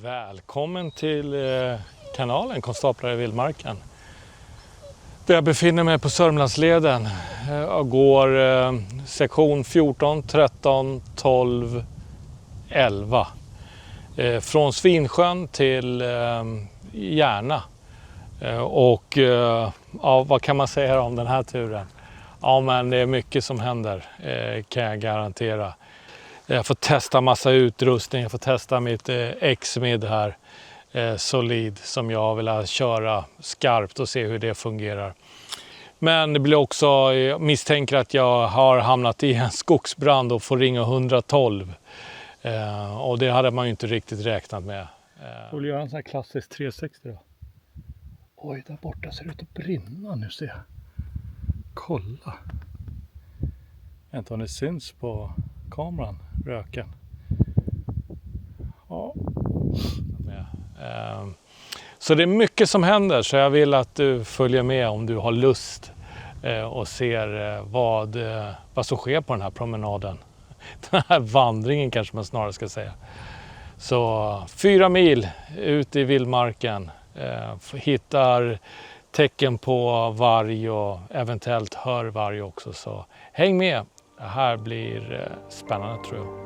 Välkommen till kanalen Konstaplar i vildmarken. Där jag befinner mig på Sörmlandsleden och går sektion 14, 13, 12, 11. Från Svinsjön till Järna. Och ja, vad kan man säga om den här turen? Ja, men det är mycket som händer, kan jag garantera. Jag får testa massa utrustning, jag får testa mitt X-mid här, Solid, som jag vill köra skarpt och se hur det fungerar. Men det blir också, jag misstänker att jag har hamnat i en skogsbrand och får ringa 112. Och det hade man ju inte riktigt räknat med. Jag vill göra en sån här klassisk 360 då. Oj, där borta ser det ut att brinna nu, ser jag. Kolla. Jag vet inte om det syns på kameran, röken. Ja. Så det är mycket som händer, så jag vill att du följer med om du har lust och ser vad som sker på den här promenaden. Den här vandringen kanske man snarare ska säga. Så 4 mil ut i vildmarken, hittar tecken på varg och eventuellt hör varg också. Så häng med, det här blir spännande tror jag.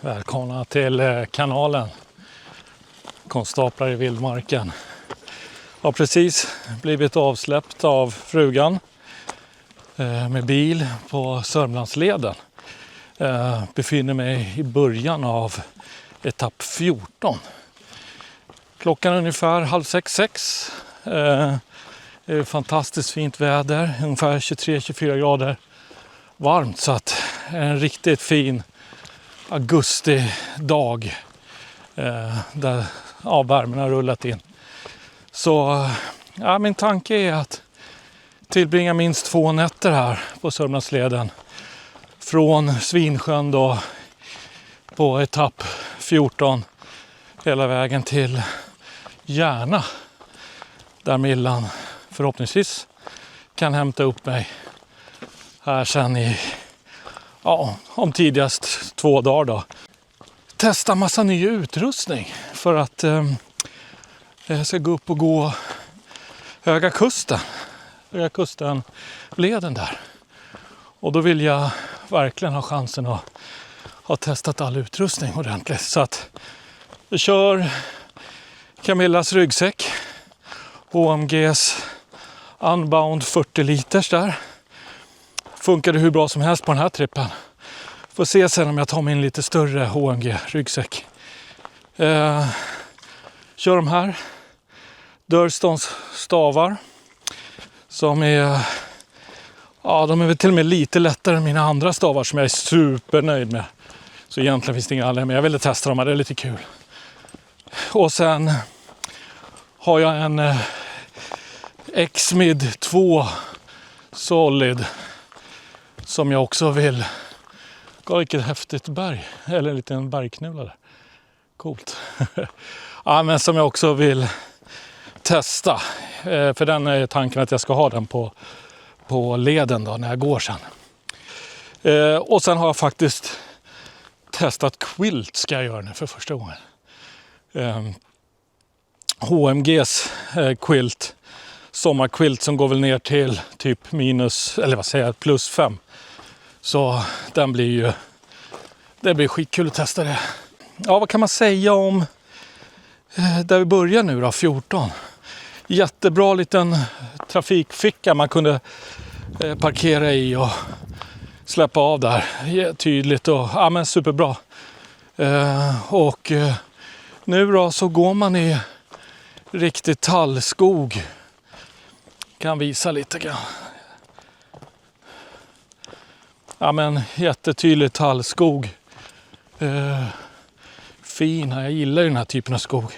Välkomna till kanalen Konstaplar i vildmarken. Jag har precis blivit avsläppt av frugan med bil på Sörmlandsleden. Befinner mig i början av etapp 14. Klockan är ungefär 5:30-6. Det är fantastiskt fint väder, ungefär 23-24 grader varmt, så att det är en riktigt fin augustidag där värmen har rullat in. Så ja, min tanke är att tillbringa minst 2 nätter här på Sörmlandsleden. Från Svinsjön då på etapp 14 hela vägen till Järna. Där Millan förhoppningsvis kan hämta upp mig här sen om tidigast 2 dagar då. Testa massa ny utrustning för att jag ska gå upp och gå Höga Kusten leden där. Och då vill jag verkligen ha chansen att ha testat all utrustning ordentligt. Så att jag kör Camillas ryggsäck, HMGs Unbound 40 liters där. Funkade hur bra som helst på den här trippen. Får se sen om jag tar min lite större HMG-ryggsäck. Kör de här Durstons stavar som är Ja, de är väl till och med lite lättare än mina andra stavar som jag är supernöjd med. Så egentligen finns det inga anledning, men jag ville testa dem, det är lite kul. Och sen har jag en X-Mid 2 Solid som jag också vill. Vilket häftigt berg, eller en liten bergknulla där. Coolt. Ja, men som jag också vill testa. För den är tanken att jag ska ha den på leden då när jag går sen. Och sen har jag faktiskt testat quilt, ska jag göra nu för första gången. HMGs quilt, sommarquilt som går väl ner till typ minus, eller vad säger jag, +5. Så den blir ju, det blir skitkul att testa det. Ja, vad kan man säga om där vi börjar nu då, 14. Jättebra liten trafikficka man kunde parkera i och släppa av där. Tydligt och ja, men superbra. Och nu då så går man i riktig tallskog. Kan visa lite grann. Ja, men jättetydlig tallskog. Fin, jag gillar den här typen av skog.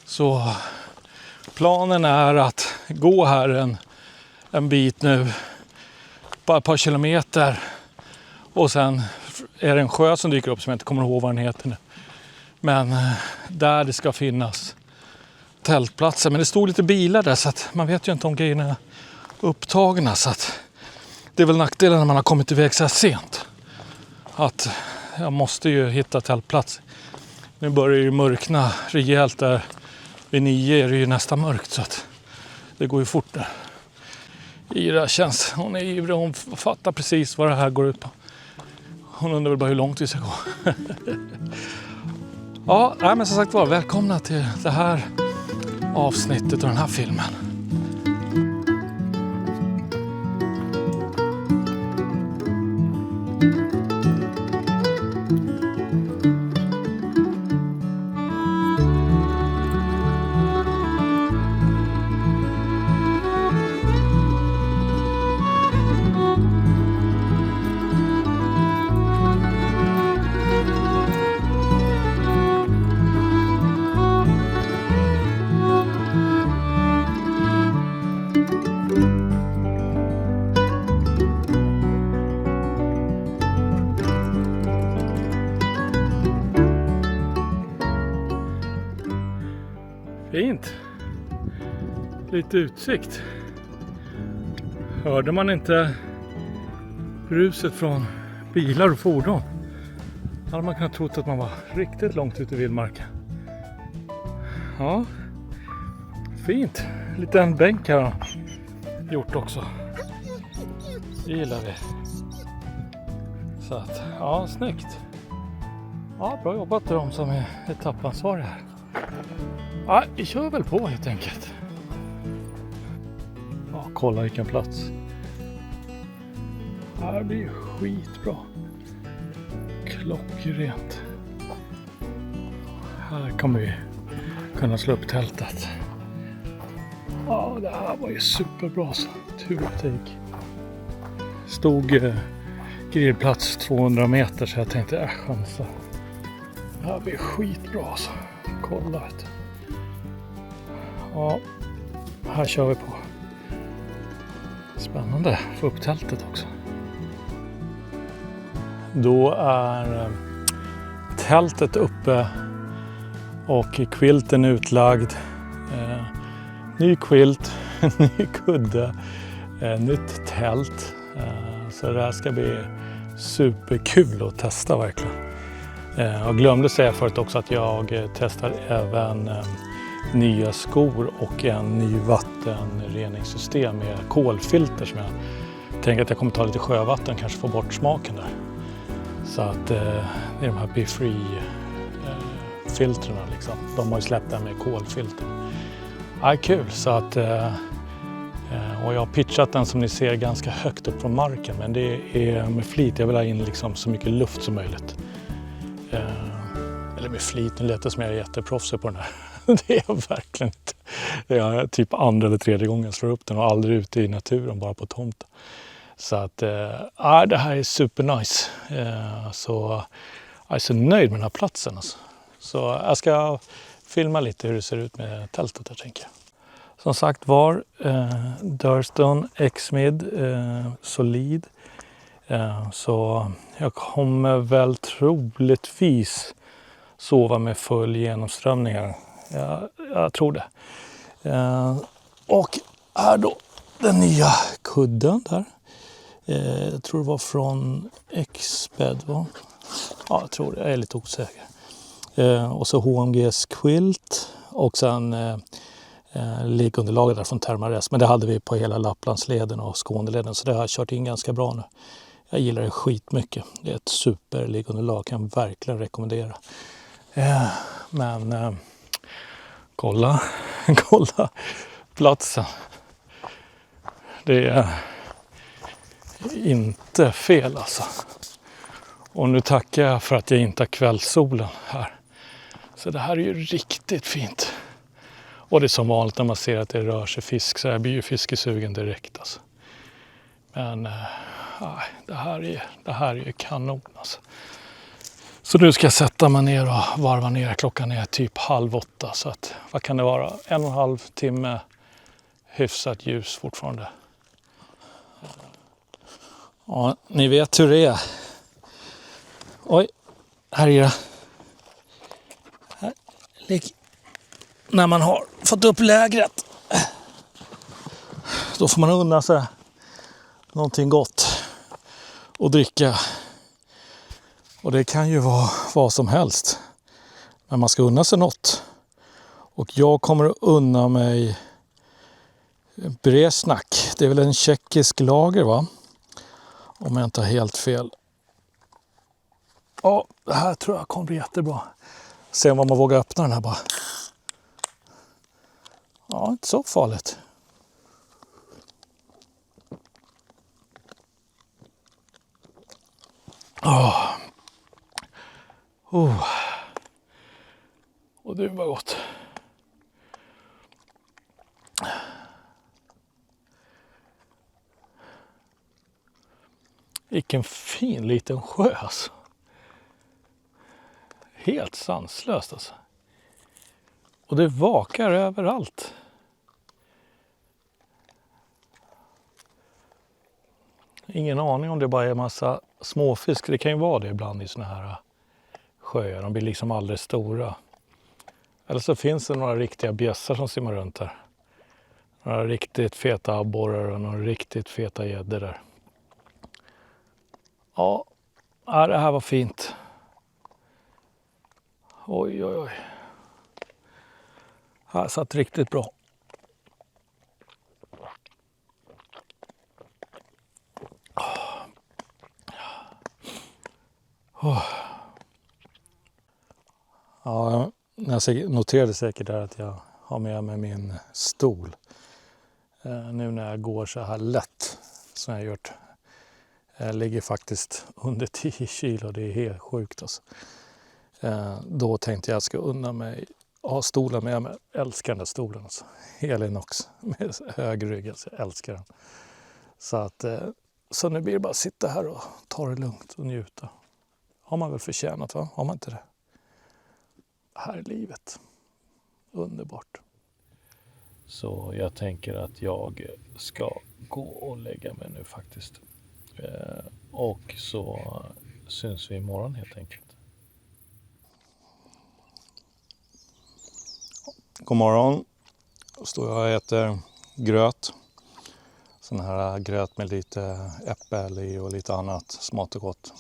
Så planen är att gå här en bit nu. Bara ett par kilometer. Och sen är det en sjö som dyker upp som jag inte kommer ihåg vad den heter nu. Men där det ska finnas tältplatser. Men det stod lite bilar där så att man vet ju inte om grejerna är upptagna. Så att det är väl nackdelen när man har kommit iväg så här sent. Att jag måste ju hitta tältplats. Nu börjar det ju mörkna rejält där. Vid 9 är det ju nästan mörkt så att det går ju fort där. Ira känns, hon är ivrig, hon fattar precis vad det här går ut på. Hon undrar väl bara hur långt vi ska gå. Ja, men som sagt var, välkomna till det här avsnittet av den här filmen. Fint. Lite utsikt. Hörde man inte ruset från bilar och fordon hade man kunnat tro att man var riktigt långt ute i vildmarken. Ja, fint. Liten bänk här har gjort också. Det gillar vi. Så att, ja, snyggt. Ja, bra jobbat till de som är etappansvariga här. Ja, vi kör väl på helt enkelt. Ja, kolla vilken plats. Ja, det blir skitbra. Klockrent. Här kommer vi kunna slå upp tältet. Ja, det här var ju superbra så. Tur att det gick. Stod grillplats 200 meter så jag tänkte chansa. Det här blir skitbra så. Kolla ett. Ja, här kör vi på. Spännande, få upp tältet också. Då är tältet uppe och quilten utlagd. Ny quilt, ny kudde, nytt tält. Så det här ska bli superkul att testa verkligen. Jag glömde säga förut också att jag testar även nya skor och en ny vattenreningssystem med kolfilter som jag tänker att jag kommer ta lite sjövatten, kanske få bort smaken där. Så att det är de här Be Free-filtrerna liksom. De har ju släppt den med kolfilter. Ja, kul, så att och jag har pitchat den som ni ser ganska högt upp från marken, men det är med flit. Jag vill ha in liksom så mycket luft som möjligt. eller med flit, nu lät det som jag är jätteproffsig på den här. Det är jag verkligen inte. Det är typ andra eller tredje gången jag slår upp den och aldrig ute i naturen, bara på tomten. Så att det här är supernice. Så jag är så nöjd med den här platsen. Alltså. Så jag ska filma lite hur det ser ut med tältet här, tänker jag. Som sagt var, Durstone X-Mid, solid. Så jag kommer väl troligtvis sova med full genomströmning här. Jag tror det. Och här då den nya kudden där. Jag tror det var från X-Bed, va? Ja, jag tror det. Jag är lite osäker. Och så HMGs Quilt och sen liggunderlaget där från Thermarest. Men det hade vi på hela Lapplandsleden och Skåneleden, så det har jag kört in ganska bra nu. Jag gillar det skitmycket. Det är ett super liggunderlag, kan jag verkligen rekommendera. Men kolla platsen. Det är inte fel alltså. Och nu tackar jag för att jag inte har kvällssolen här. Så det här är ju riktigt fint. Och det är som vanligt när man ser att det rör sig fisk, så jag blir ju fiskesugen direkt alltså. Men det här är ju kanon alltså. Så nu ska jag sätta mig ner och varva ner. Klockan är typ 7:30, så att, vad kan det vara? 1,5 timme hyfsat ljus fortfarande. Ja, ni vet hur det är. Oj, här är det. Här ligger. När man har fått upp lägret, då får man unna sig någonting gott och dricka. Och det kan ju vara vad som helst. Men man ska unna sig något. Och jag kommer att unna mig Bresnak. Det är väl en tjeckisk lager, va? Om jag inte har helt fel. Ja, det här tror jag kommer bli jättebra. Se om man vågar öppna den här bara. Ja, inte så farligt. Och det var gott. Vilken fin liten sjö alltså. Helt sanslöst alltså. Och det vakar överallt. Ingen aning om det bara är en massa småfisk. Det kan ju vara det ibland i såna här sjöar. De blir liksom alldeles stora. Eller så finns det några riktiga bjässar som simmar runt här. Några riktigt feta abborrar och några riktigt feta gäddor där. Ja, det här var fint. Oj, oj, oj. Här satt riktigt bra. Ja, jag noterade säkert där att jag har med mig min stol. Nu när jag går så här lätt som jag har gjort. Jag ligger faktiskt under 10 kilo, det är helt sjukt alltså. Då tänkte jag ska unna mig ha stolen med mig. Älskar den där stolen alltså. Helinox med hög rygg, alltså. Jag älskar den. Så nu blir det bara att sitta här och ta det lugnt och njuta. Har man väl förtjänat, va? Har man inte det? Här är livet. Underbart. Så jag tänker att jag ska gå och lägga mig nu faktiskt. Och så syns vi imorgon helt enkelt. God morgon. Då står jag och äter gröt. Sån här gröt med lite äppel i och lite annat smått och gott.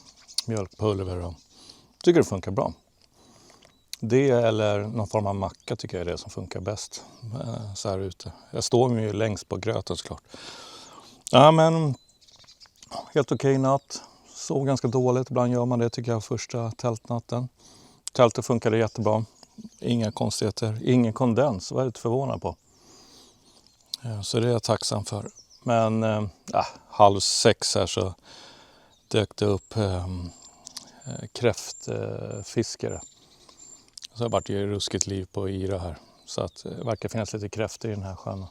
Mjölkpulver och tycker det funkar bra. Det eller någon form av macka tycker jag är det som funkar bäst så här ute. Jag står ju längst på gröten såklart. Ja, men helt okej natt. Sov ganska dåligt. Ibland gör man det tycker jag första tältnatten. Tältet funkade jättebra. Inga konstigheter. Ingen kondens. Var jag lite förvånad på. Så det är jag tacksam för. Men 5:30 här så dök det upp kräftfiskare. Så vart det ju ruskigt liv på yra här. Så att det verkar finnas lite kräftor i den här sjön.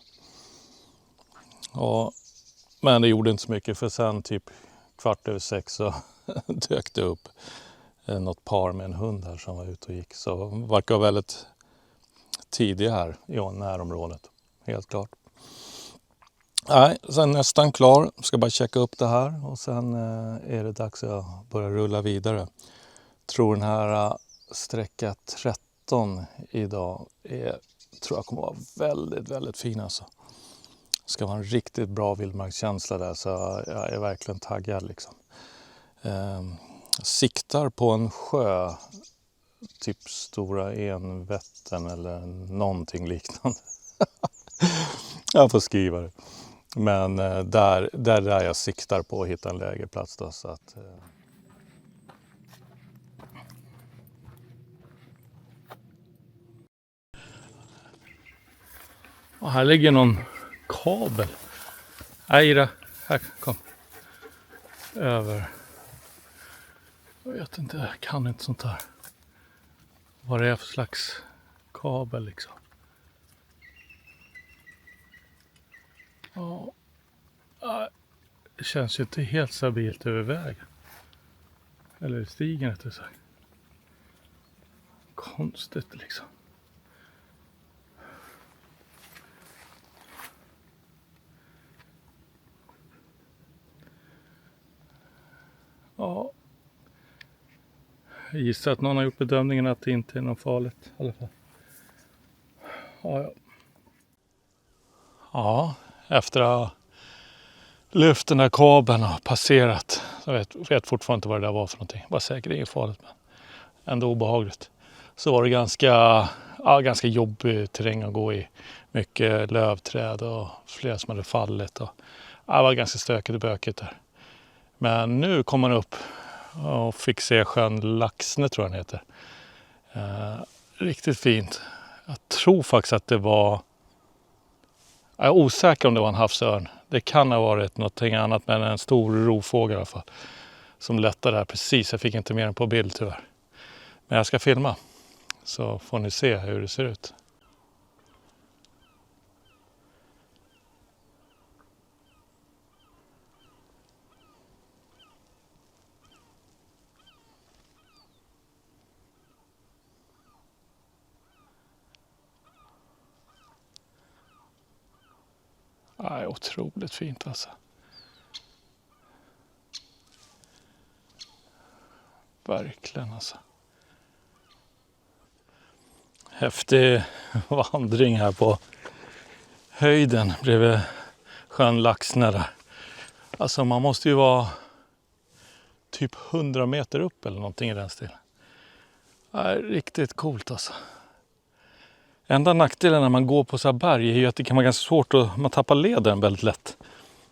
Men det gjorde inte så mycket, för sen typ 6:15 så dök det upp något par med en hund här som var ute och gick. Så det verkar väldigt tidig här i närområdet, helt klart. Nej, sen nästan klar. Ska bara checka upp det här och sen är det dags att börja rulla vidare. Tror den här sträcka 13 idag tror jag kommer vara väldigt, väldigt fin alltså. Det ska vara en riktigt bra vildmarkskänsla där, så jag är verkligen taggad liksom. Siktar på en sjö, typ Stora Envättern eller någonting liknande. Jag får skriva det. Men där jag siktar på att hitta en lägerplats då, så att... Och här ligger någon kabel. Ira, här, kom. Över. Jag vet inte, jag kan inte sånt här. Vad det är för slags kabel liksom. Ja, det känns ju inte helt stabilt över vägen. Eller stigen rättare sagt. Konstigt liksom. Ja. Jag gissar att någon har gjort bedömningen att det inte är något farligt i alla fall. Ja, efter att ha lyft den här kabeln och passerat. Jag vet fortfarande inte vad det där var för någonting. Jag var säkert inget farligt, men ändå obehagligt. Så var det ganska jobbig terräng att gå i. Mycket lövträd och flera som hade fallit. Och, det var ganska stökigt och bökigt där. Men nu kom man upp och fick se sjön Laxne, tror jag den heter. Riktigt fint. Jag tror faktiskt att det var... Jag är osäker om det var en havsörn. Det kan ha varit någonting annat, men en stor rovfågel i alla fall. Som lättade där precis. Jag fick inte mer än på bild tyvärr. Men jag ska filma. Så får ni se hur det ser ut. Det är otroligt fint alltså. Verkligen alltså. Häftig vandring här på höjden bredvid sjön Laxne där. Alltså man måste ju vara typ 100 meter upp eller någonting i den stilen. Det är riktigt coolt alltså. Enda nackdelen när man går på så här berg är ju att det kan vara ganska svårt och man tappar leden väldigt lätt.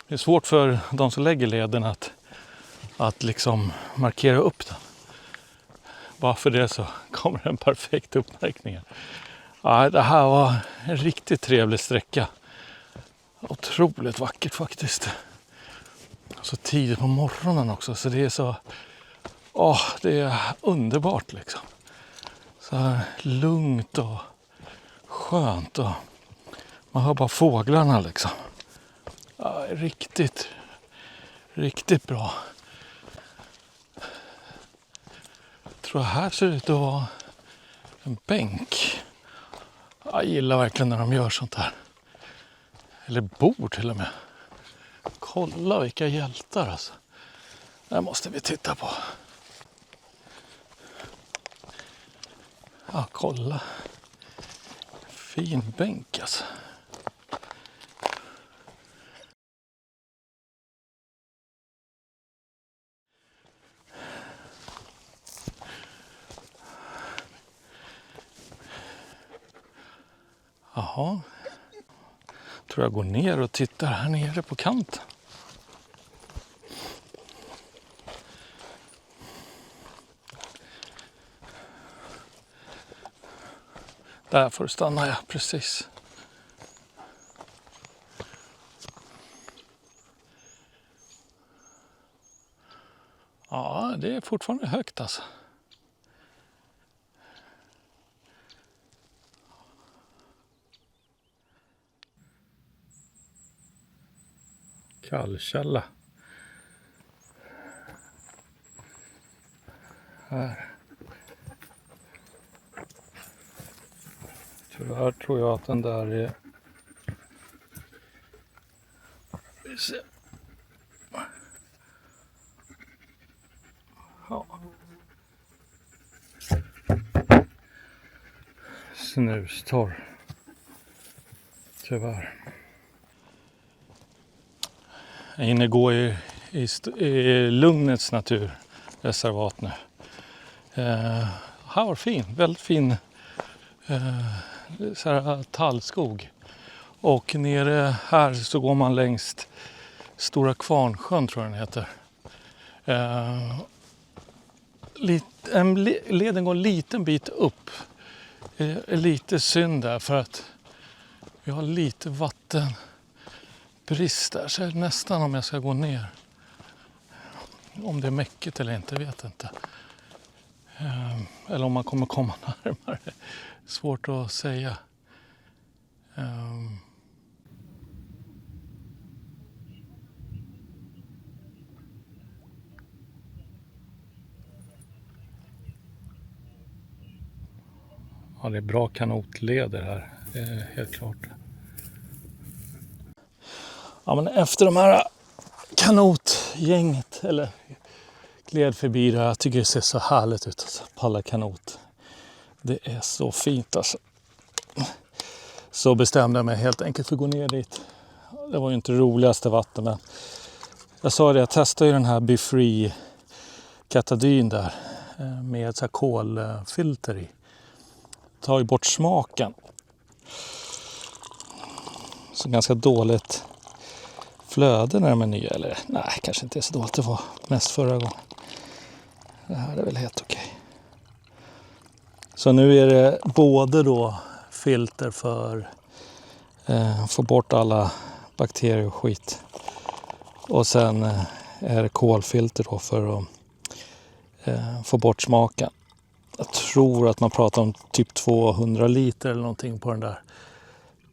Det är svårt för de som lägger leden att liksom markera upp den. Bara för det så kommer en perfekt uppmärkning. Ja, det här var en riktigt trevlig sträcka. Otroligt vackert faktiskt. Så tidigt på morgonen också, så det är så... det är underbart liksom. Så här lugnt och skönt och man hör bara fåglarna liksom. Ja, riktigt, riktigt bra. Jag tror här ser det ut att vara en bänk. Jag gillar verkligen när de gör sånt här. Eller bord till och med. Kolla vilka hjältar alltså. Det här måste vi titta på. Ja, kolla. Fin bänk alltså. Jaha. Tror jag går ner och tittar här nere på kanten. Där får du stanna, ja, precis. Ja, det är fortfarande högt alltså. kallkälla. Här. Tyvärr tror jag att den där är... Vi ser. Ja. Snustorr. Tyvärr. Jag är inne och går i lugnets naturreservat nu. Här var fin, väldigt fin så här, tallskog. Och nere här så går man längs Stora Kvarnsjön, tror jag den heter. Leden går en liten bit upp. Lite synd där för att vi har lite vattenbrist där. Så är det nästan om jag ska gå ner. Om det är mäckigt eller inte, vet inte. Eller om man kommer komma närmare. Svårt att säga. Ja, det är bra kanotleder här. Det är helt klart. Ja, men efter de här kanotgänget eller gled förbi det här. Jag tycker det ser så härligt ut att palla kanot. Det är så fint alltså. Så bestämde jag mig helt enkelt för att gå ner dit. Det var ju inte det roligaste vatten, men jag sa det, jag testade ju den här Be Free Katadyn där med så här kolfilter i. Tar ju bort smaken. Så ganska dåligt flöde när de är nya, eller nej, kanske inte är så dåligt, det var mest förra gången. Det här är väl helt okej. Så nu är det både då filter för få bort alla bakterier och skit. Och sen är det kolfilter då för att få bort smaken. Jag tror att man pratar om typ 200 liter eller någonting på den där.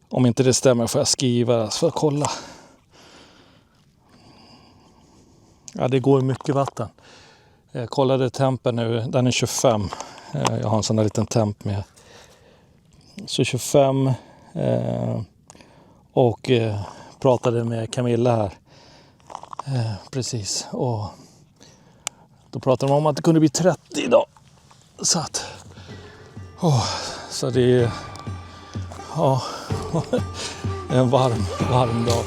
Om inte det stämmer får jag skriva för att kolla. Ja, det går mycket vatten. Jag kollade tempen nu, den är 25. Jag har en sån där liten temp med. Så 25 och pratade med Camilla här. Precis. Och då pratade de om att det kunde bli 30 idag. Så att... så det är... Ja, en varm dag.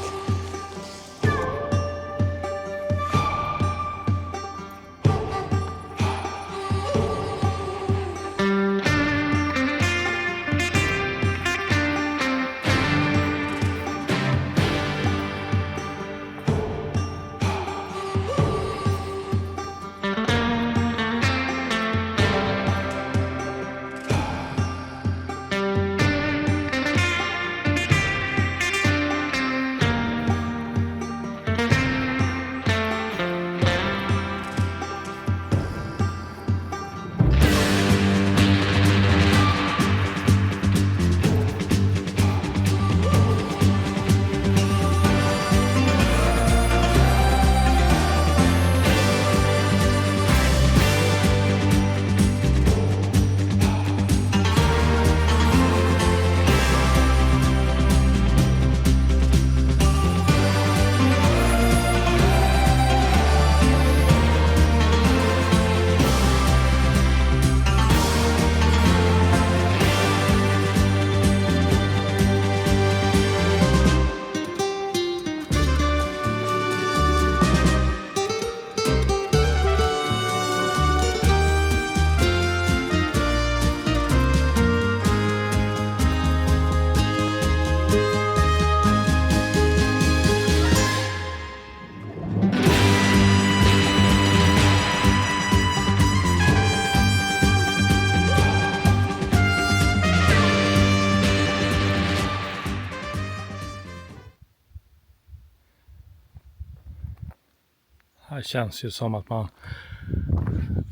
Här känns ju som att man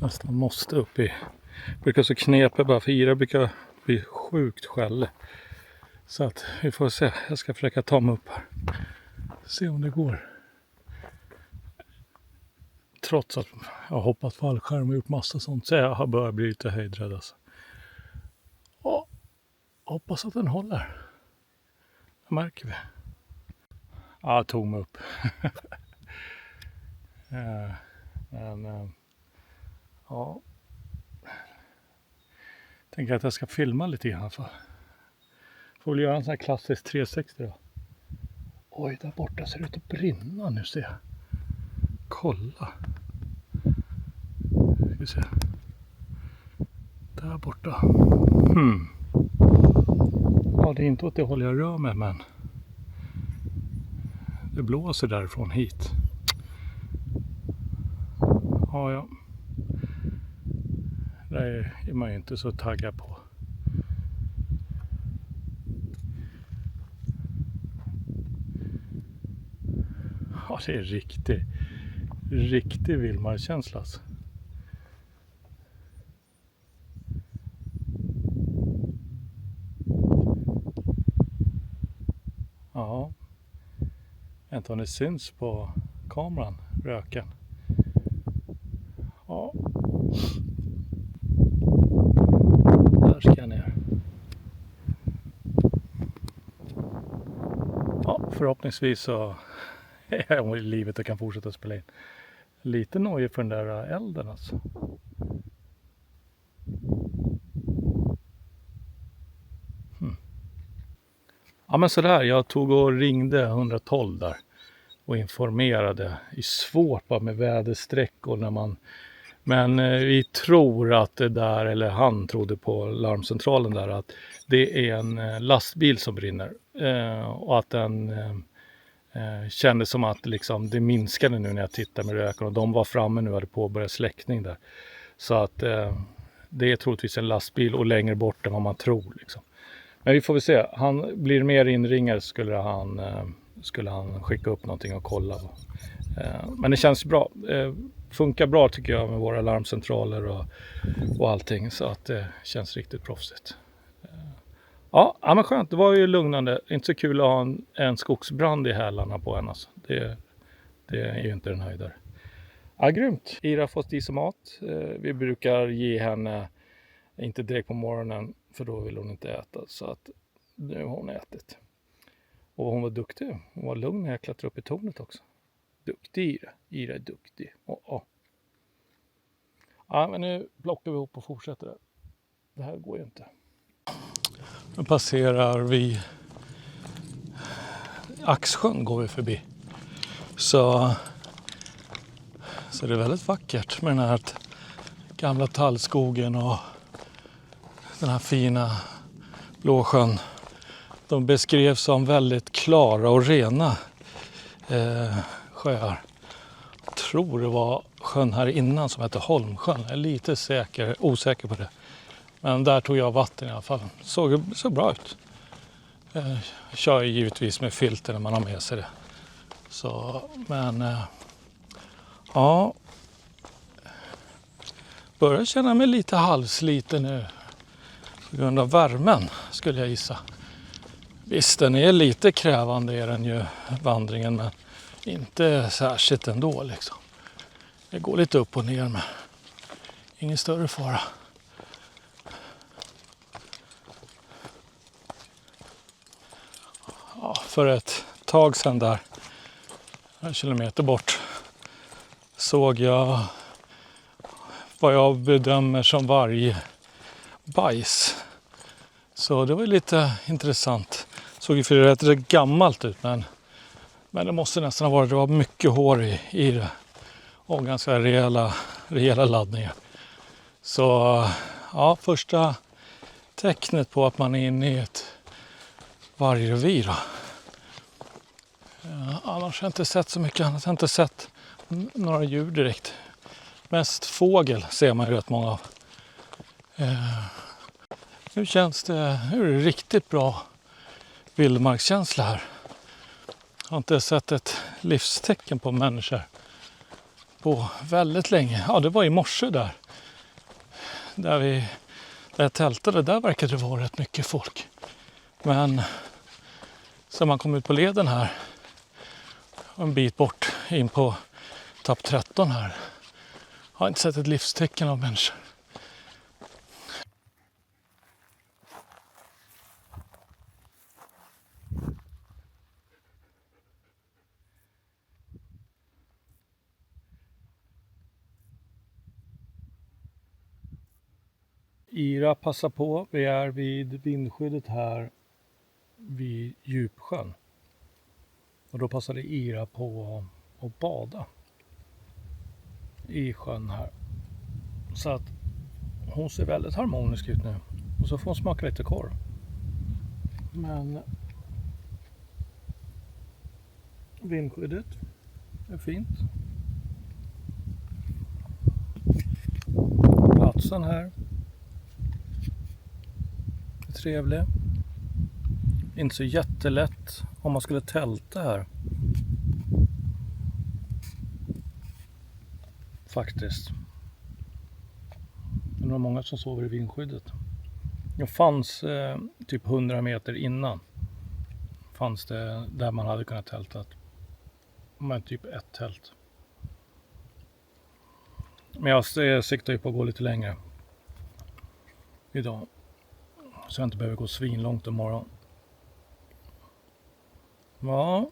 nästan måste upp i. Brukar så knepa bara för Ira brukar bli sjukt skälle. Så att vi får se. Jag ska försöka ta mig upp här. Se om det går. trots att jag har hoppat fallskärm och gjort massa sånt, så jag har börjat bli lite höjdrädd alltså. Och hoppas att den håller. Det märker vi. Ja, jag tog mig upp. Men ja. Tänker att jag ska filma lite grann i alla fall. Får väl göra en sån här klassisk 360 då. Oj, där borta ser det ut att brinna nu, ser jag. Kolla. Ska vi se. Där borta. Ja, det är inte åt det håll jag rör mig, men det blåser därifrån hit. Ja. Det är man ju inte så taggad på. Ja, det är riktig vildmarkskänsla alltså. Ja. Jag vet inte om det syns på kameran, röken. Ja. Där ska jag ner. Ja, förhoppningsvis så är jag i livet och kan fortsätta spela in. Lite nojig för den där elden alltså. Ja, men sådär, jag tog och ringde 112 där och informerade. Det är svårt bara med väderstreck och när man... Men vi tror att det där, eller han trodde på larmcentralen där, att det är en lastbil som brinner. Och att den kändes som att liksom, det minskade nu när jag tittade med röken. Och de var framme nu och hade påbörjat släckning där. Så att det är troligtvis en lastbil och längre bort än vad man tror liksom. Men vi får väl se. Han blir mer inringare skulle han skicka upp någonting och kolla. Men det känns bra. Funkar bra tycker jag med våra larmcentraler och allting. Så att det känns riktigt proffsigt. Ja, men skönt. Det var ju lugnande. Inte så kul att ha en skogsbrand i hälarna på en. Alltså. Det är ju inte den höjdare. Ja, grymt. Ira har fått i sig mat. Vi brukar ge henne, inte direkt på morgonen, för då vill hon inte äta. Så att nu har hon ätit. Och hon var duktig. Hon var lugn när jag klättrade upp i tornet också. Duktig Ira. Ira är duktig. Ja, men nu plockar vi ihop och fortsätter det. Det här går ju inte. Nu passerar vi Axsjön, går vi förbi. Så det är väldigt vackert med den här gamla tallskogen och den här fina Blåsjön. De beskrevs som väldigt klara och rena sjöar. Jag tror det var sjön här innan som hette Holmsjön. Jag är lite osäker på det. Men där tog jag vatten i alla fall. Såg bra ut. Jag kör givetvis med filter när man har med sig det. Så, men ja. Börjar känna mig lite halvsliten nu. På grund av värmen skulle jag gissa. Visst, den är lite krävande är den ju, vandringen, men inte särskilt ändå liksom. Det går lite upp och ner, men ingen större fara. Ja, för ett tag sedan där, en kilometer bort, såg jag vad jag bedömer som vargbajs. Så det var lite intressant. Såg ju för rätt gammalt ut, men det måste nästan ha varit, det var mycket hår i det. Och ganska rejäla laddningar. Så ja, första tecknet på att man är inne i ett vargrevir. Ja, annars har jag inte sett så mycket annat. Jag har inte sett några djur direkt. Mest fågel ser man ju rätt många av. Nu är det riktigt bra vildmarkskänsla här. Jag har inte sett ett livstecken på människor på väldigt länge. Ja, det var i morse där jag tältade. Där verkade det vara rätt mycket folk. Men så man kom ut på leden här en bit bort in på tapp 13 här, har inte sett ett livstecken av människor. Ira passar på. Vi är vid vindskyddet här vid Djupsjön. Och då passade Ira på att bada i sjön här. Så att hon ser väldigt harmonisk ut nu. Och så får hon smaka lite korv. Men vindskyddet är fint. Platsen här är trevlig. Inte så jättelätt om man skulle tälta här. Faktiskt. Det är nog många som sover i vindskyddet. Det fanns typ 100 meter innan. Fanns det där man hade kunnat tälta. Men typ ett tält. Men jag siktar ju på att gå lite längre idag. Så jag inte behöver gå svinlångt imorgon. Ja.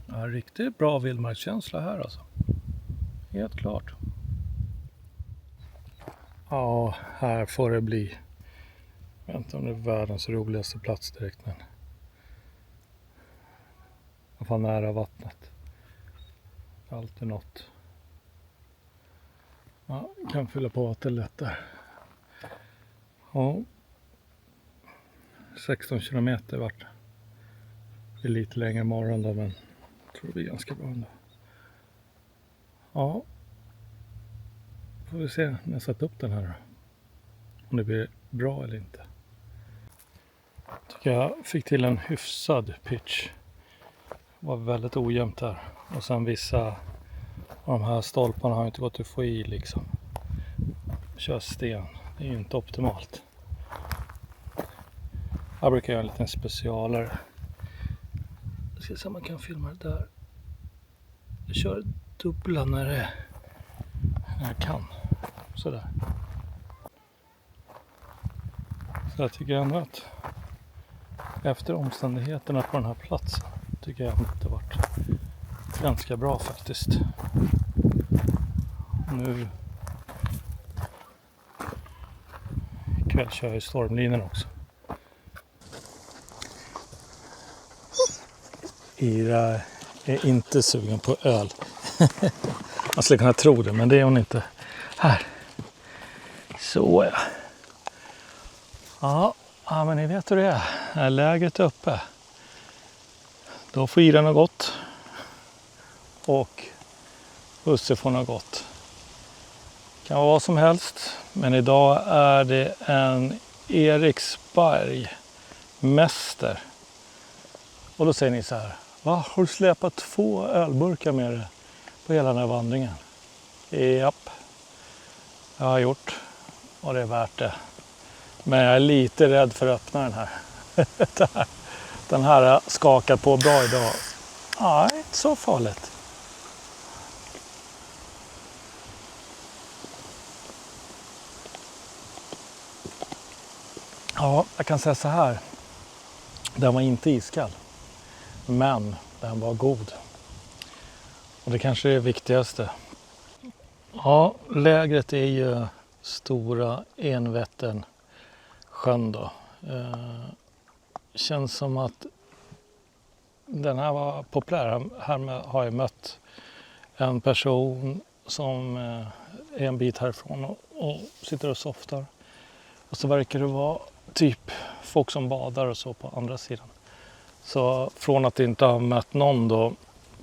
Ja, riktigt bra vildmarkskänsla här alltså. Helt klart. Ja, här får det bli. Jag vet inte om det är världens roligaste plats direkt, men i alla fall nära vattnet. Alltid något. Ja, kan fylla på vatten lätt där. Ja. 16 kilometer vart. Det är lite längre imorgon då, men jag tror det blir ganska bra ändå. Ja. Får vi se när jag sätter upp den här. Om det blir bra eller inte. Jag tycker jag fick till en hyfsad pitch. Det var väldigt ojämnt där. Och sen vissa av de här stolparna har inte gått att få i liksom. Kör sten. Det är ju inte optimalt. Jag brukar göra en liten specialare. Jag ska se om man kan filma det där. Jag kör dubbla när jag kan. Sådär. Så jag tycker ändå att efter omständigheterna på den här platsen tycker jag att det har varit ganska bra faktiskt. Nu ikväll kör jag i stormlinjen också. Ira är inte sugen på öl. Man skulle kunna tro det, men det är hon inte. Här. Så ja. Ja, men ni vet hur det är. Är lägret uppe, då får Ira något gott. Och husse får något gott. Kan vara vad som helst. Men idag är det en Eriksberg mäster. Och då säger ni så här. Va? Har du släpat 2 ölburkar med dig på hela den här vandringen? Japp. Jag har gjort. Och det är värt det. Men jag är lite rädd för att öppna den här. Den här skakar på bra idag. Ja, inte så farligt. Ja, jag kan säga så här. Den var inte iskall. Men den var god. Och det kanske är det viktigaste. Ja, lägret är ju Stora Envättern sjön då. Känns som att den här var populär. Här har jag mött en person som är en bit härifrån och sitter och softar. Och så verkar det vara typ folk som badar och så på andra sidan. Så från att inte ha mött någon då,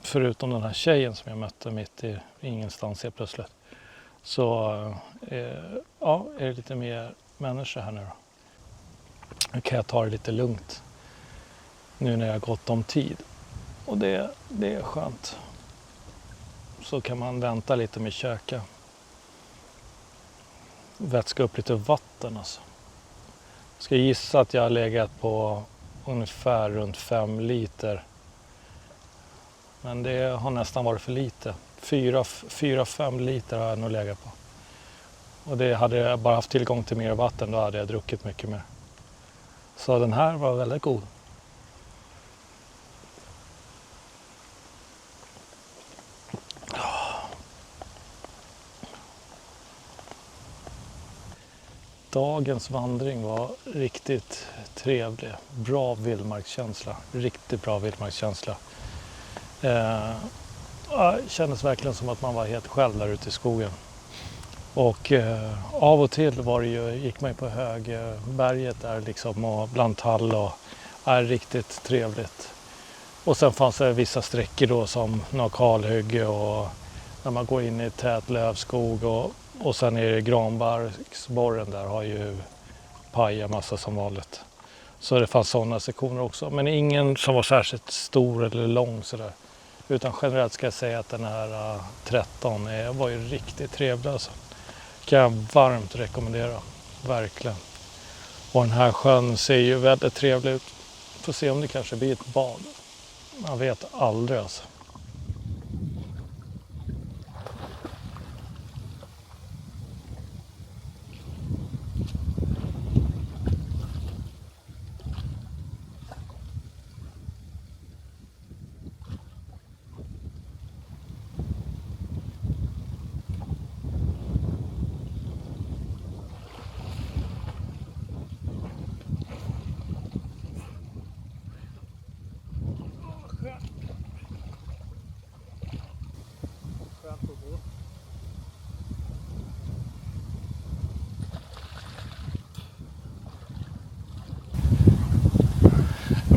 förutom den här tjejen som jag mötte mitt i ingenstans helt plötsligt, så ja, är det lite mer människor här nu då. Nu kan jag ta det lite lugnt nu när jag har gått om tid. Och det är skönt. Så kan man vänta lite med köka. Vätska upp lite vatten alltså. Jag ska gissa att jag har legat på ungefär runt 5 liter Men det har nästan varit för lite. 4-5 liter har jag nog legat på. Och det hade jag bara haft tillgång till mer vatten, då hade jag druckit mycket mer. Så den här var väldigt god. Dagens vandring var riktigt trevlig. Bra vildmarkskänsla. Riktigt bra vildmarkskänsla. Kändes verkligen som att man var helt själv där ute i skogen. Och av och till gick man ju på högberget där liksom, och bland tall och är riktigt trevligt. Och sen fanns det vissa sträckor då som några kalhygge och när man går in i tät lövskog och sen är det granbarksborren där har ju pajat massa som vanligt. Så det fanns sådana sektioner också, men ingen som var särskilt stor eller lång sådär. Utan generellt ska jag säga att den här 13 var ju riktigt trevlig alltså. Kan jag varmt rekommendera, verkligen. Och den här sjön ser ju väldigt trevlig ut. Får se om det kanske blir ett bad. Man vet aldrig alltså.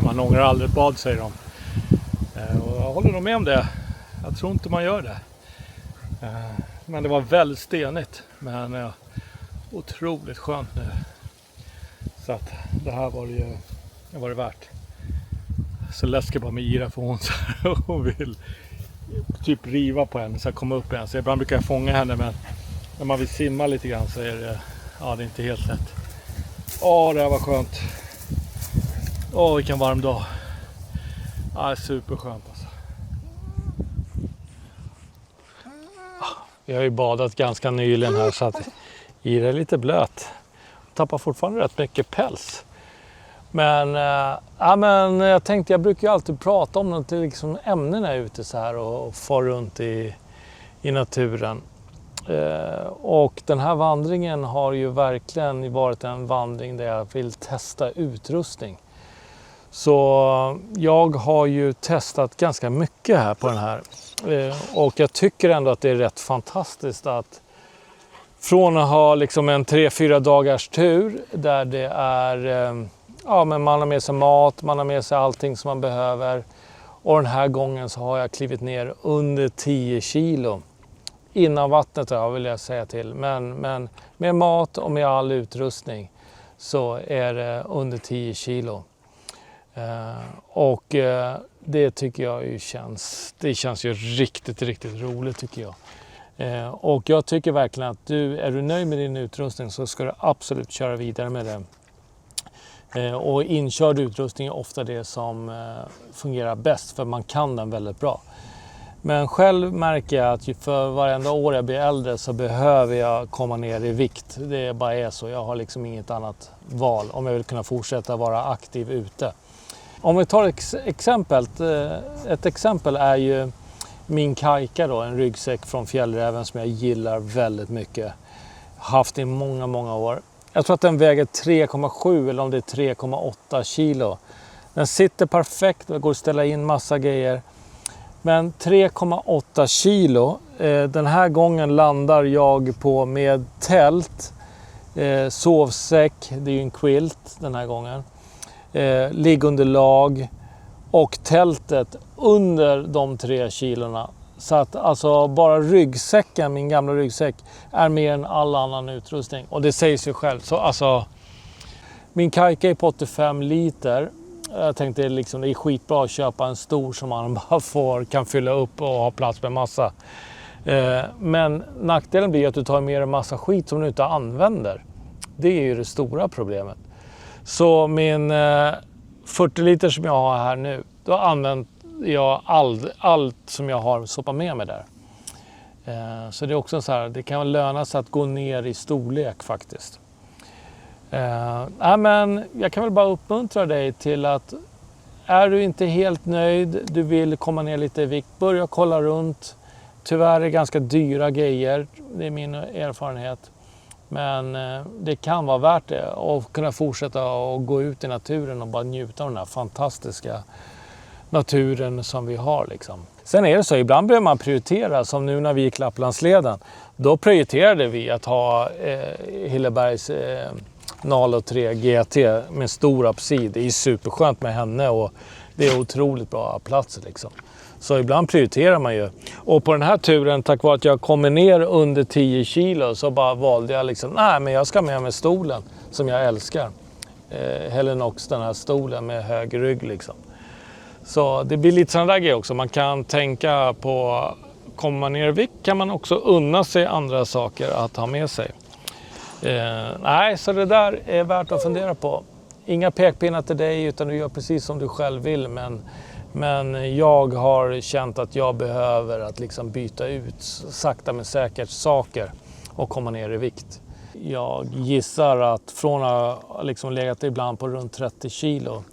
Man ångrar aldrig ett bad, säger de. Och jag håller nog med om det. Jag tror inte man gör det. Men det var väldigt stenigt. Men otroligt skönt nu. Så att det här var det värt. Så läskigt bara med Ira, för hon vill typ riva på henne så jag kommer upp igen. Så ibland brukar jag fånga henne, men när man vill simma lite grann så är det, det är inte helt lätt. Det här var skönt. Vilken varm dag. Superskönt alltså. Vi har ju badat ganska nyligen här så att Ira är lite blöt. Tappar fortfarande rätt mycket päls. Men jag tänkte, jag brukar ju alltid prata om något liksom ämnen är ute så här och far runt i naturen. Och den här vandringen har ju verkligen varit en vandring där jag vill testa utrustning. Så jag har ju testat ganska mycket här på den här. Och jag tycker ändå att det är rätt fantastiskt att från att ha liksom en 3-4 dagars tur där det är, men man har med sig mat, man har med sig allting som man behöver. Och den här gången så har jag klivit ner under 10 kilo. Innan vattnet vill jag säga till. Men med mat och med all utrustning så är det under 10 kilo. Det tycker jag ju känns ju riktigt, riktigt roligt tycker jag. Och jag tycker verkligen att är du nöjd med din utrustning så ska du absolut köra vidare med den. Och inkörd utrustning är ofta det som fungerar bäst, för man kan den väldigt bra. Men själv märker jag att för varenda år jag blir äldre så behöver jag komma ner i vikt. Det bara är så. Jag har liksom inget annat val om jag vill kunna fortsätta vara aktiv ute. Om vi tar ett exempel är ju min kajka då, en ryggsäck från Fjällräven som jag gillar väldigt mycket. Haft i många, många år. Jag tror att den väger 3,7 eller om det är 3,8 kilo. Den sitter perfekt, det går att ställa in massa grejer. Men 3,8 kilo, den här gången landar jag på med tält, sovsäck, det är ju en quilt den här gången. Liggunderlag och tältet under de 3 kilorna. Så att alltså bara ryggsäcken, min gamla ryggsäck, är mer än all annan utrustning. Och det sägs ju själv. Så alltså, min kajka är på 85 liter. Jag tänkte liksom, det är skitbra att köpa en stor som man bara kan fylla upp och ha plats med massa. Men nackdelen blir att du tar med en massa skit som du inte använder. Det är ju det stora problemet. Så min 40 liter som jag har här nu, då har jag använt jag allt som jag har stoppar med mig där. Så det är också så här, det kan löna sig att gå ner i storlek faktiskt. Men jag kan väl bara uppmuntra dig till att är du inte helt nöjd, du vill komma ner lite i vikt, börja kolla runt. Tyvärr är det ganska dyra grejer, det är min erfarenhet. Men det kan vara värt det att kunna fortsätta och gå ut i naturen och bara njuta av den här fantastiska naturen som vi har liksom. Sen är det så, ibland behöver man prioritera, som nu när vi gick Lapplandsleden. Då prioriterade vi att ha Hillebergs Nalo 3 GT med stor apsid. Det är superskönt med henne och det är otroligt bra platser liksom. Så ibland prioriterar man ju. Och på den här turen, tack vare att jag kommer ner under 10 kilo, så bara valde jag liksom, nej men jag ska med stolen som jag älskar. Helinox, den här stolen med hög rygg liksom. Så det blir lite sådana där grejer också. Man kan tänka på, kommer man ner i vikt kan man också unna sig andra saker att ha med sig. Så det där är värt att fundera på. Inga pekpinnar till dig, utan du gör precis som du själv vill. Men jag har känt att jag behöver att liksom byta ut sakta men säkert saker och komma ner i vikt. Jag gissar att från att ha liksom legat ibland på runt 30 kilo,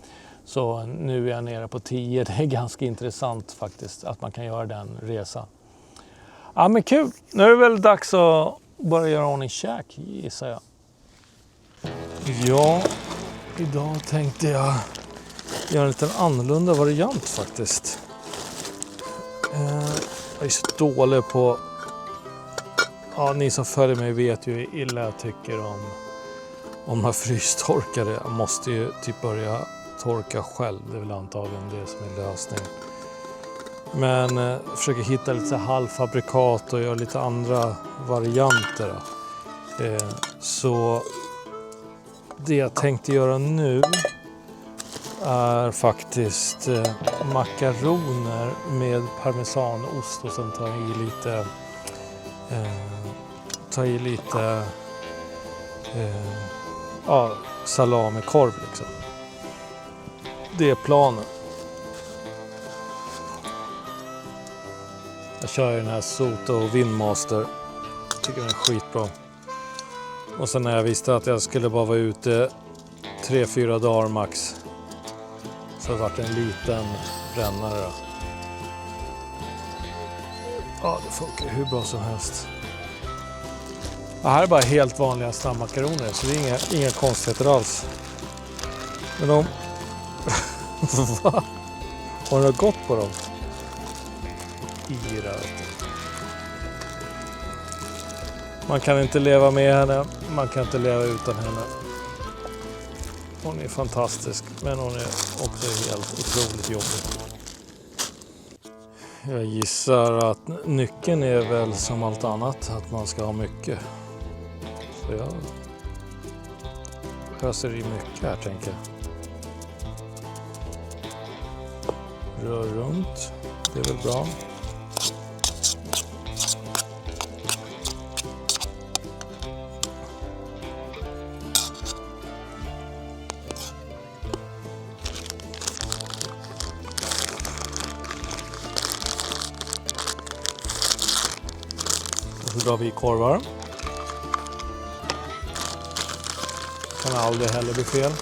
så nu är jag nere på 10. Det är ganska intressant faktiskt att man kan göra den resan. Ja men kul, nu är det väl dags att börja göra ordning käk, gissar jag. Ja, idag tänkte jag göra en liten annorlunda variant faktiskt. Jag är så dålig på... Ja, ni som följer mig vet ju hur illa jag tycker om de här frystorkade. Jag måste ju typ börja torka själv. Det är väl antagligen det som är lösningen. Men försöker hitta lite halvfabrikat och göra lite andra varianter. Så det jag tänkte göra nu är faktiskt makaroner med parmesanost och sen ta i lite salamikorv liksom. Det är planen. Jag kör den här Soto Windmaster. Tycker den är skitbra. Och sen när jag visste att jag skulle bara vara ute 3-4 dagar max, så har det varit en liten brännare då. Ja, det funkar hur bra som helst. Det här är bara helt vanliga snabbmakaroner, så det är inga konstigheter alls. Men de... Va? Har du gått på dem? Man kan inte leva med henne, man kan inte leva utan henne. Hon är fantastisk, men hon är också helt otroligt jobbig. Jag gissar att nyckeln är väl som allt annat, att man ska ha mycket. Så jag öser i mycket här, tänker jag. Rör runt, det är väl bra. Så drar vi i korvar. Kan aldrig heller bli fel.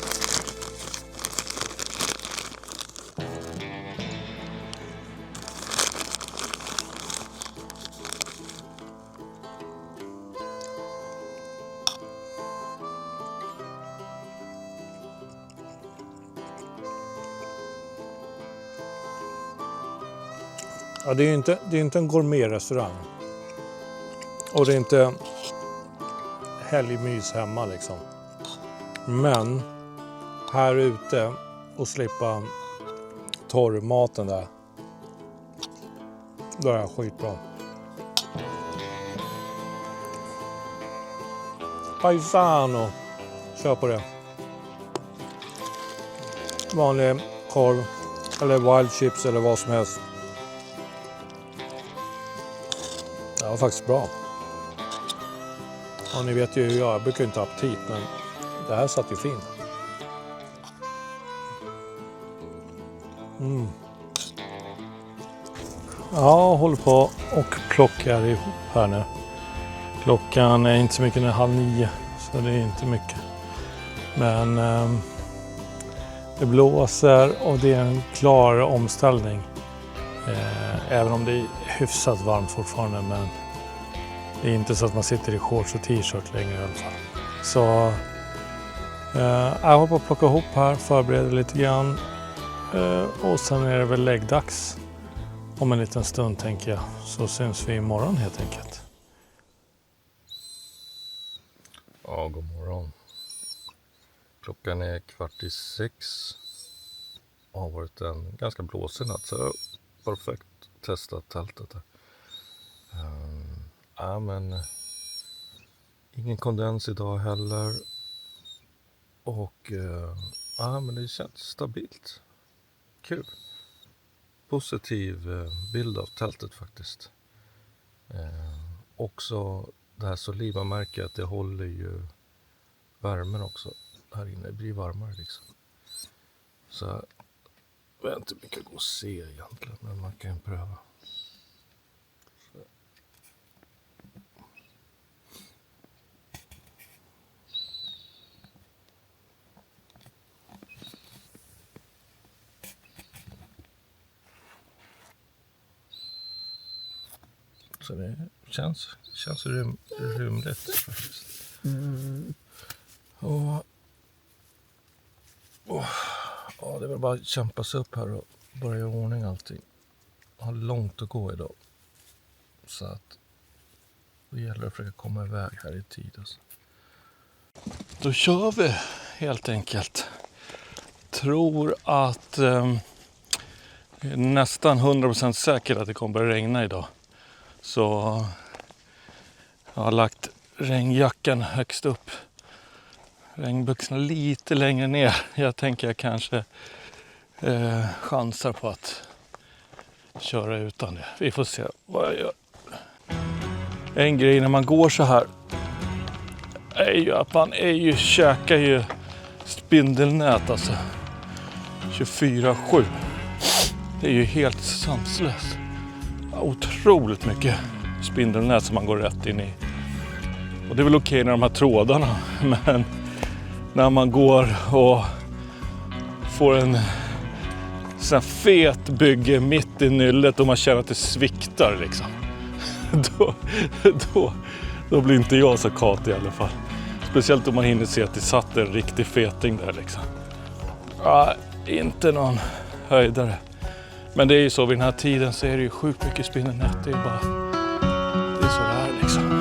Ja, det är inte en gourmetrestaurang. Och det är inte helgmys hemma liksom. Men här ute och slippa torrmaten där. Då är jag skitbra. Paisano. Kör på det. Vanlig korv. Eller wild chips eller vad som helst. Det var faktiskt bra. Ja, ni vet ju hur jag brukar inte ha aptit, men det här satt ju fint. Ja, håller på och plockar ihop här nu. Klockan är inte så mycket, den är 8:30, så det är inte mycket. Men det blåser och det är en klar omställning. Även om det är hyfsat varmt fortfarande, men det är inte så att man sitter i shorts och t-shirt längre i alla fall. Så jag håller på att plocka ihop här, förbereder lite grann. Och sen är det väl läggdags om en liten stund, tänker jag. Så syns vi imorgon helt enkelt. Ja, god morgon. Klockan är 5:15. Har varit en ganska blåsig natt, så perfekt testat tältet här. Ja, men ingen kondens idag heller. Och ja, men det känns stabilt. Kul. Positiv bild av tältet faktiskt. Också det här Soliva-märket, det håller ju värmen också här inne. Det blir varmare liksom. Så jag vet inte hur mycket gå att se egentligen, men man kan pröva. Så det känns rymligt faktiskt. Och ja, det är väl bara att kämpa sig upp här och börja i ordning allting. Jag har långt att gå idag. Så att det gäller att försöka komma iväg här i tid. Alltså. Då kör vi helt enkelt. Tror att nästan 100% säkert att det kommer börja regna idag. Så jag har lagt regnjackan högst upp. Regnbyxorna lite längre ner. Jag tänker jag kanske chansar på att köra utan det. Vi får se vad jag gör. En grej när man går så här är ju att man käkar ju spindelnät alltså. 24/7. Det är ju helt sanslöst. Otroligt mycket spindelnät som man går rätt in i. Och det är väl okej när de här trådarna, men när man går och får en sån här fet bygge mitt i nyllet och man känner att det sviktar liksom. Då blir inte jag så kat i alla fall. Speciellt om man hinner se att det satt en riktig feting där liksom. Ja, inte någon höjdare. Men det är ju så, vid den här tiden så är det ju sjukt mycket spindelnät. Det är bara, det är så det är liksom.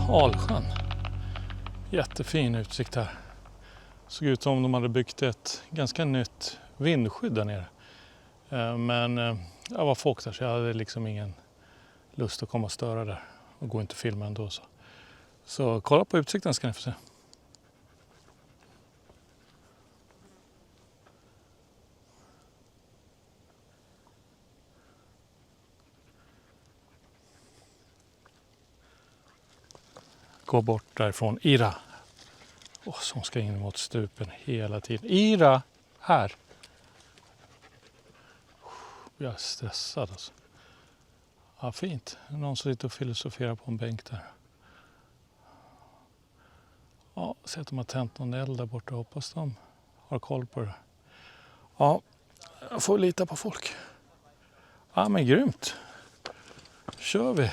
Alsjön. Jättefin utsikt här. Såg ut som om de hade byggt ett ganska nytt vindskydd där nere. Men jag var folk där så jag hade liksom ingen lust att komma och störa där. Och gå inte filma ändå så. Så kolla på utsikten ska ni få se. Gå bort därifrån. Ira. Så hon ska in mot stupen hela tiden. Ira! Här. Jag är stressad alltså. Ja, fint. Någon som sitter och filosoferar på en bänk där. Ja, ser att de har tänt någon eld där borta. Hoppas de har koll på det. Ja, jag får lita på folk. Ja, men grymt. Kör vi.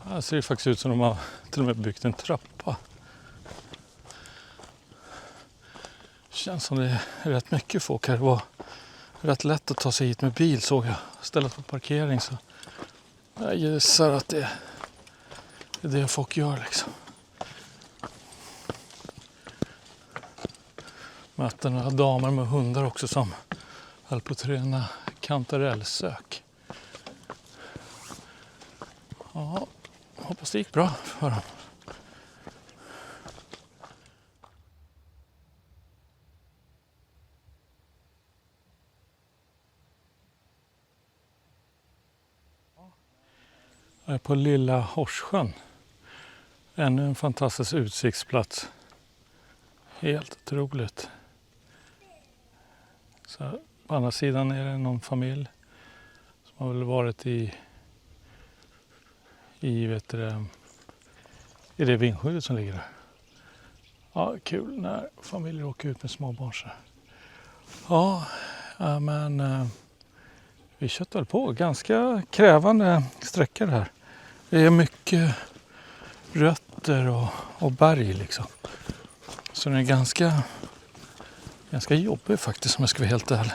Här ser det faktiskt ut som de har till och med byggt en trappa. Känns som det är rätt mycket folk här. Det var rätt lätt att ta sig hit med bil såg jag. Stället på parkering så jag gissar att det är det folk gör liksom. Mötte några damer med hundar också som höll på att träna kantarellsök. Ja, hoppas det gick bra för dem. Jag är på Lilla Horssjön. Ännu en fantastisk utsiktsplats. Helt otroligt. Så på andra sidan är det någon familj som har väl varit i det vindskyddet som ligger där. Ja, kul när familjer åker ut med småbarn. Ja, men vi köttar väl på. Ganska krävande sträckor här. Det är mycket rötter och berg liksom. Så den är ganska jobbig faktiskt om jag ska vara helt ärlig.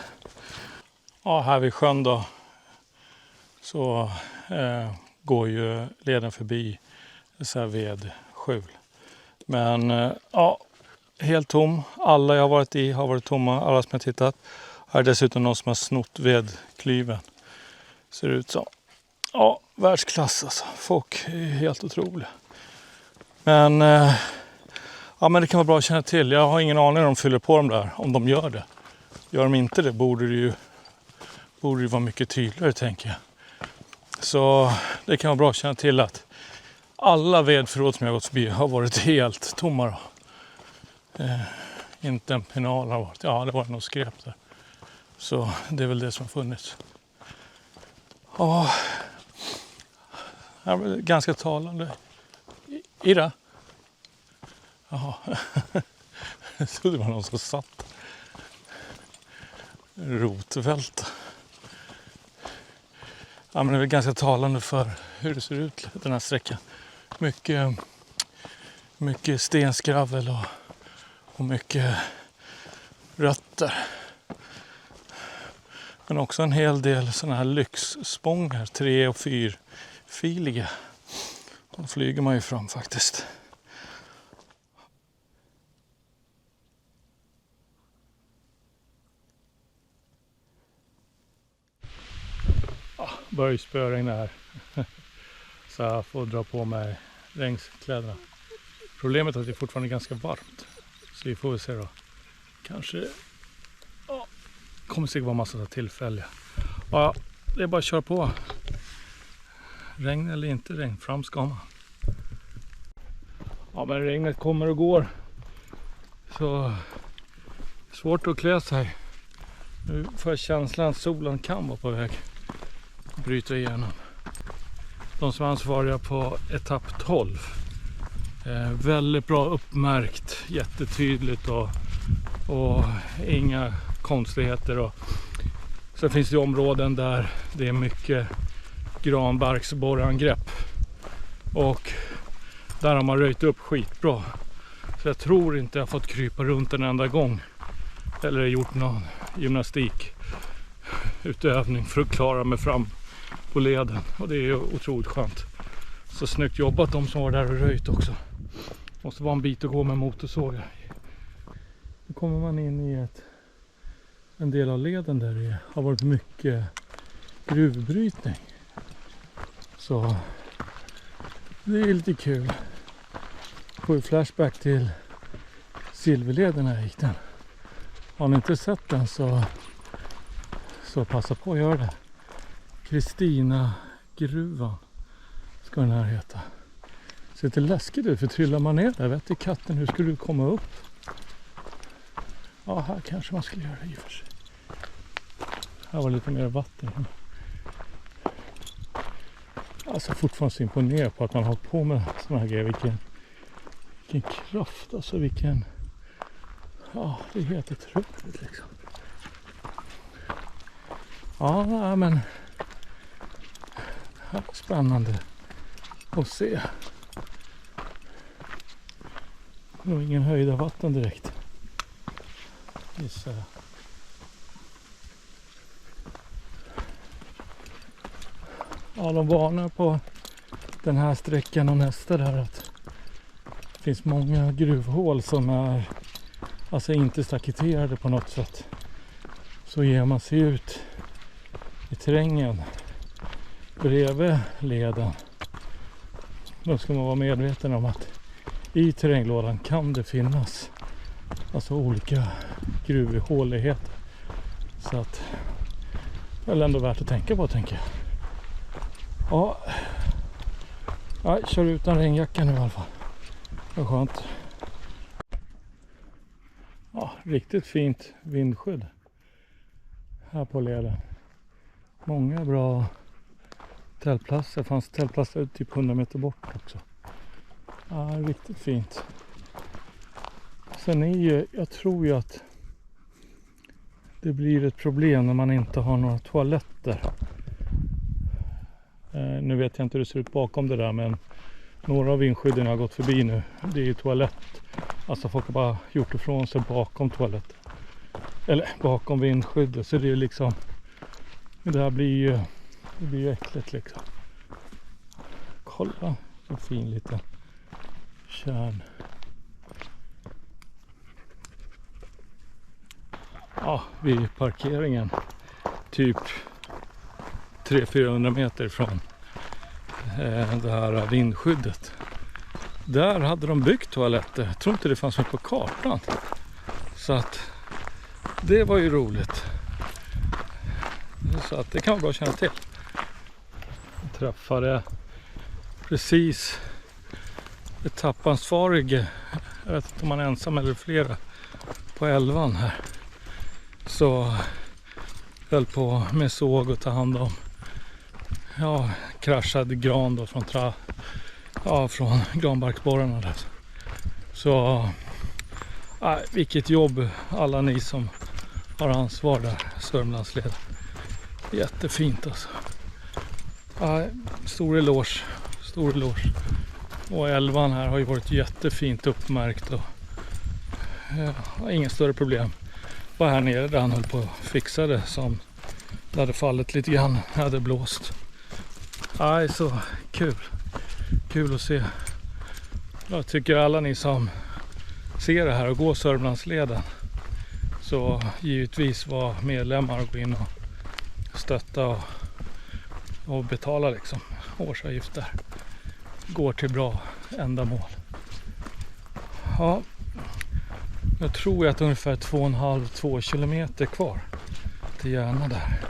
Ja, här vid sjön då så går ju leden förbi så här vedskjul. Men ja, helt tom. Alla jag har varit i har varit tomma. Alla som jag tittat. Här är dessutom någon som har snott vedklyven. Ser ut som. Ja, världsklass alltså. Folk är helt otroliga. Men ja, men det kan vara bra att känna till. Jag har ingen aning om de fyller på dem där. Om de gör det. Gör de inte det borde det vara mycket tydligare tänker jag. Så det kan vara bra att känna till att alla vedförråd som jag har gått förbi har varit helt tomma. Inte en penal har varit. Ja, det var nog skräp där. Så det är väl det som har funnits. Ja, det är väl ganska talande. Ira? Jaha. Jag trodde det var någon som satt. Rotvälta. Ja, men det är väl ganska talande för hur det ser ut den här sträckan. Mycket stenskravel och mycket rötter. Men också en hel del sådana här lyxspångar, 3- och 4-filiga. De flyger man ju fram faktiskt. Börjar spöregna här. Så jag får dra på mig regnkläderna. Problemet är att det är fortfarande ganska varmt. Så vi får väl se då. Kanske kommer säkert vara massa tillfälliga. Ja, det är bara att köra på. Regn eller inte regn, fram ska man. Ja, men regnet kommer och går. Så svårt att klä sig. Nu får jag känslan att solen kan vara på väg. Bryta igenom. De som är ansvariga på etapp 12. Väldigt bra uppmärkt, jättetydligt och inga konstigheter. Så finns det områden där det är mycket granbarksborreangrepp. Och där har man röjt upp skitbra. Så jag tror inte jag har fått krypa runt en enda gång. Eller gjort någon gymnastikutövning för att klara mig fram på leden. Och det är ju otroligt skönt. Så snyggt jobbat de som var där och röjt också. Måste vara en bit att gå med motorsågar. Nu kommer man in i en del av leden där det har varit mycket gruvbrytning. Så det är lite kul. Får ju flashback till Silverleden när jag gick den. Har ni inte sett den så passa på att göra det. Kristina gruvan ska den här heta. Ser lite läskigt ut för trillar man ner där. Vet du katten, hur skulle du komma upp? Ja, här kanske man skulle göra det i och för sig. Här var lite mer vatten. Alltså fortfarande så imponerad på att man har på med såna här grejer. Vilken kraft, alltså vilken... Ja, det är helt otroligt liksom. Ja, men... Det här är spännande att se. Det är ingen höjda vatten direkt. Gissar jag. Ja, de varnar på den här sträckan och nästa där att det finns många gruvhål som är alltså inte stakiterade på något sätt. Så ger man sig ut i terrängen bredvid leden. Då ska man vara medveten om att i terränglådan kan det finnas alltså olika gruvhåligheter. Så att det är ändå värt att tänka på, tänker jag. Ja, jag kör utan regnjacka nu i alla fall. Vad skönt. Ja, riktigt fint vindskydd här på leden. Många bra tältplatser. Det fanns tältplatser typ 100 meter bort också. Ja, riktigt fint. Sen är ju, jag tror ju att det blir ett problem när man inte har några toaletter. Nu vet jag inte hur det ser ut bakom det där, men några av vindskydden har gått förbi nu. Det är ju toalett. Alltså folk har bara gjort ifrån sig bakom toaletten. Eller bakom vindskyddet. Så det är liksom, det här blir ju äckligt liksom. Kolla, så fin liten kärn. Ja, vid parkeringen. Typ 300-400 meter från det här vindskyddet. Där hade de byggt toaletter. Jag tror inte det fanns med på kartan. Så att det var ju roligt. Så att det kan vara bra att känna till. Jag träffade precis etappansvarig. Jag vet inte om man är ensam eller flera på 11 här. Så höll på med såg och ta hand om kraschad gran då från granbarkborrarna där. Så vilket jobb alla ni som har ansvar där, Sörmlandsleden. Jättefint alltså. Stor eloge. Och 11 här har ju varit jättefint uppmärkt och inga större problem. Bara här nere där han höll på att fixa det som det hade fallit lite grann, hade blåst. Så kul att se. Jag tycker alla ni som ser det här och går Sörmlandsleden, så givetvis var medlemmar och gå in och stötta och betala liksom årsavgifter. Går till bra ändamål. Ja, jag tror att ungefär 2,5-2 kilometer kvar till Järna där.